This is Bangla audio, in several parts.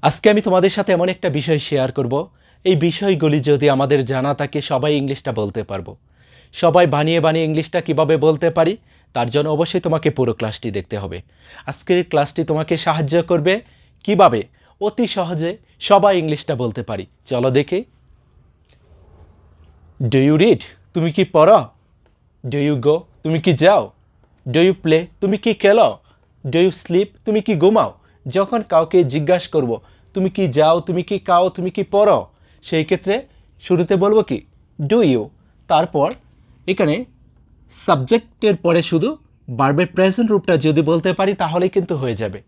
আজকে আমি তোমাদের সাথে এমন একটা বিষয় শেয়ার করব। এই বিষয়গুলি যদি আমাদের জানা থাকে সবাই ইংলিশটা বলতে পারবো। সবাই বানিয়ে বানিয়ে ইংলিশটা কিভাবে বলতে পারি তার জন্য অবশ্যই তোমাকে পুরো ক্লাসটি দেখতে হবে। আজকের ক্লাসটি তোমাকে সাহায্য করবে কিভাবে অতি সহজে সবাই ইংলিশটা বলতে পারি। চলো দেখি। Do you read? তুমি কি পড়ো? Do you go? তুমি কি যাও? Do you play? তুমি কি খেলো? Do you sleep? তুমি কি ঘুমাও? যখন কাউকে জিজ্ঞাসা করব তুমি কি যাও, তুমি কি খাও, তুমি কি পড়ো, সেই ক্ষেত্রে শুরুতে বলবো কি ডু ইউ। তারপর এখানে সাবজেক্টের পরে শুধু ভার্বের প্রেজেন্ট রূপটা যদি বলতে পারি তাহলেই কিন্তু হয়ে যাবে।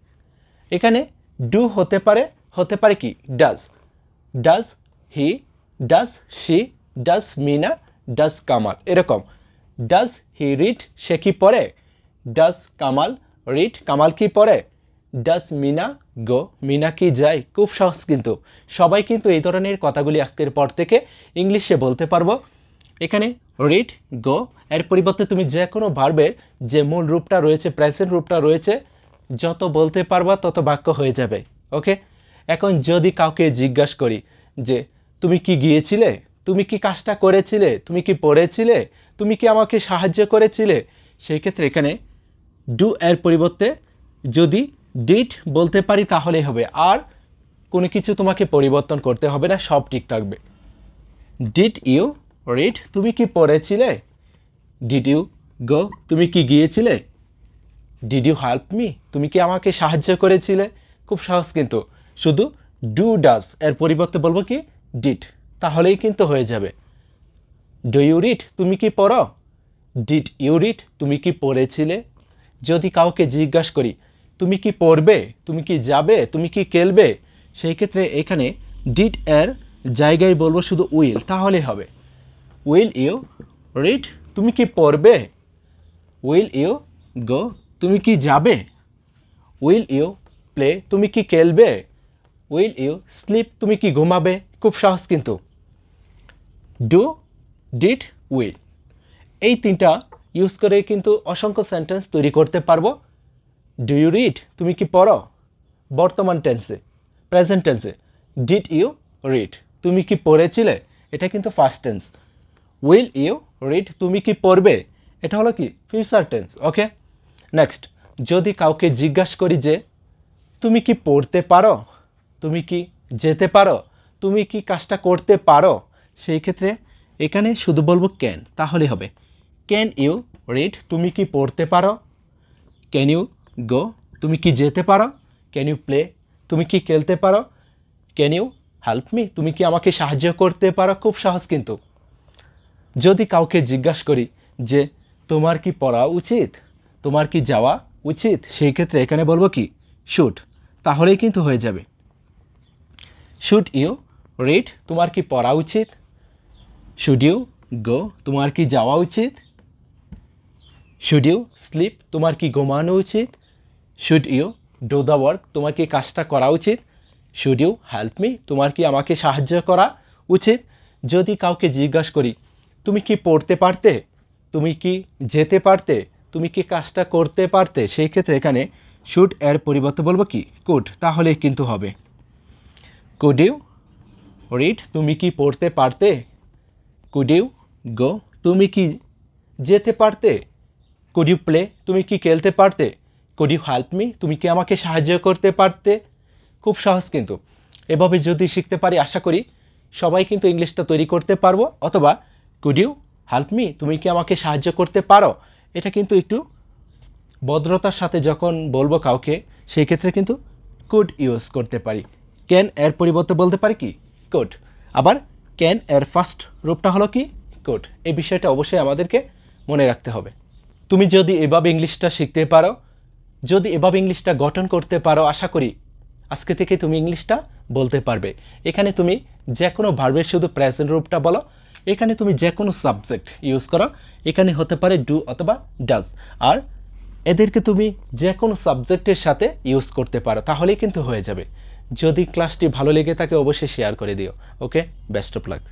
এখানে ডু হতে পারে কি does. Does he, does she, does Mina, does Kamal, এরকম। Does he read? সে কি পড়ে? Does Kamal read? কামাল কি পড়ে? ডাজ মিনা গো? মিনা কি যায়? খুব সহজ কিন্তু। সবাই কিন্তু এই ধরনের কথাগুলি আজকের পর থেকে ইংলিশে বলতে পারবো। এখানে রিড, গো এর পরিবর্তে তুমি যে কোনো ভার্বের যে মূল রূপটা রয়েছে, প্রেজেন্ট রূপটা রয়েছে, যত বলতে পারবা তত বাক্য হয়ে যাবে। ওকে, এখন যদি কাউকে জিজ্ঞাসা করি যে তুমি কি গিয়েছিলে, তুমি কি কাজটা করেছিলে, তুমি কি পড়েছিলে, তুমি কি আমাকে সাহায্য করেছিলে, সেই ক্ষেত্রে এখানে ডু এর পরিবর্তে যদি ডিড বলতে পারি তাহলেই হবে। আর কোনো কিছু তোমাকে পরিবর্তন করতে হবে না, সব ঠিক থাকবে। Did you read? তুমি কি পড়েছিলে? Did you go? তুমি কি গিয়েছিলে? Did you help me? তুমি কি আমাকে সাহায্য করেছিলে? খুব সহজ কিন্তু। শুধু ডু ডাজ এর পরিবর্তে বলবো কি ডিড, তাহলেই কিন্তু হয়ে যাবে। Do you read? তুমি কি পড়ো? Did you read? তুমি কি পড়েছিলে? যদি কাউকে জিজ্ঞাসা করি তুমি কি পড়বে, তুমি কি যাবে, তুমি কি খেলবে, সেই ক্ষেত্রে এখানে ডিড এর জায়গায় বলবো শুধু উইল, তাহলেই হবে। Will you read? তুমি কি পড়বে? Will you go? তুমি কি যাবে? Will you play? তুমি কি খেলবে? Will you sleep? তুমি কি ঘুমাবে? খুব সহজ কিন্তু। ডু, ডিড, উইল, এই তিনটা ইউজ করে কিন্তু অসংখ্য সেন্টেন্স তৈরি করতে পারবো। Do you read? তুমি কি পড়ো? বর্তমান টেন্সে, প্রেজেন্ট টেন্সে। Did you read? তুমি কি পড়েছিলে? এটা কিন্তু ফার্স্ট টেন্স। Will you read? তুমি কি পড়বে? এটা হলো কি ফিউচার টেন্স। ওকে, নেক্সট, যদি কাউকে জিজ্ঞাসা করি যে তুমি কি পড়তে পারো, তুমি কি যেতে পারো, তুমি কি কাজটা করতে পারো, সেই ক্ষেত্রে এখানে শুধু বলবো ক্যান, তাহলেই হবে। Can you read? তুমি কি পড়তে পারো? Can you go? তুমি কি যেতে পারো? Can you play? তুমি কি খেলতে পারো? Can you help me? তুমি কি আমাকে সাহায্য করতে পারো? খুব সহজ কিন্তু। যদি কাউকে জিজ্ঞাসা করি যে তোমার কি পড়া উচিত, তোমার কি যাওয়া উচিত, সেই ক্ষেত্রে এখানে বলবো কি শুড, তাহলেই কিন্তু হয়ে যাবে। Should you read? তোমার কি পড়া উচিত? Should you go? তোমার কি যাওয়া উচিত? Should you sleep? তোমার কি ঘুমানো উচিত? Should you do the work? তোমার কি কাজটা করা উচিত? Should you help me? তোমার কি আমাকে সাহায্য করা উচিত? যদি কাউকে জিজ্ঞাসা করি তুমি কি পড়তে পারতে, তুমি কি যেতে পারতে, তুমি কি কাজটা করতে পারতে, সেই ক্ষেত্রে এখানে শুড এর পরিবর্তে বলবো কি কুড, তাহলেই কিন্তু হবে। Could you read? তুমি কি পড়তে পারতে? Could you go? তুমি কি যেতে পারতে? Could you play? তুমি কি খেলতে পারতে? Could you help me? তুমি কি আমাকে সাহায্য করতে পারতে? খুব সহজ কিন্তু। এভাবে যদি শিখতে পারি আশা করি সবাই কিন্তু ইংলিশটা তৈরি করতে পারবো। অথবা কুড ইউ হেল্প মি? তুমি কি আমাকে সাহায্য করতে পারো, এটা কিন্তু একটু ভদ্রতার সাথে যখন বলবো কাউকে, সেই ক্ষেত্রে কিন্তু কুড ইউজ করতে পারি। ক্যান এর পরিবর্তে বলতে পারি কি কুড। আবার ক্যান এর ফার্স্ট রূপটা হলো কি কুড। এই বিষয়টা অবশ্যই আমাদেরকে মনে রাখতে হবে। তুমি যদি এভাবে ইংলিশটা শিখতে পারো, যদি এভাবে ইংলিশটা গঠন করতে পারো, আশা করি আজকে থেকে তুমি ইংলিশটা বলতে পারবে। এখানে তুমি যে কোনো ভার্বের শুধু প্রেজেন্ট রূপটা বলো, এখানে তুমি যে কোনো সাবজেক্ট ইউজ করো, এখানে হতে পারে ডু অথবা ডাজ, আর এদেরকে তুমি যে কোনো সাবজেক্টের সাথে ইউজ করতে পারো, তাহলেই কিন্তু হয়ে যাবে। যদি ক্লাসটি ভালো লেগে থাকে অবশ্যই শেয়ার করে দিও। ওকে, বেস্ট অফ লাক।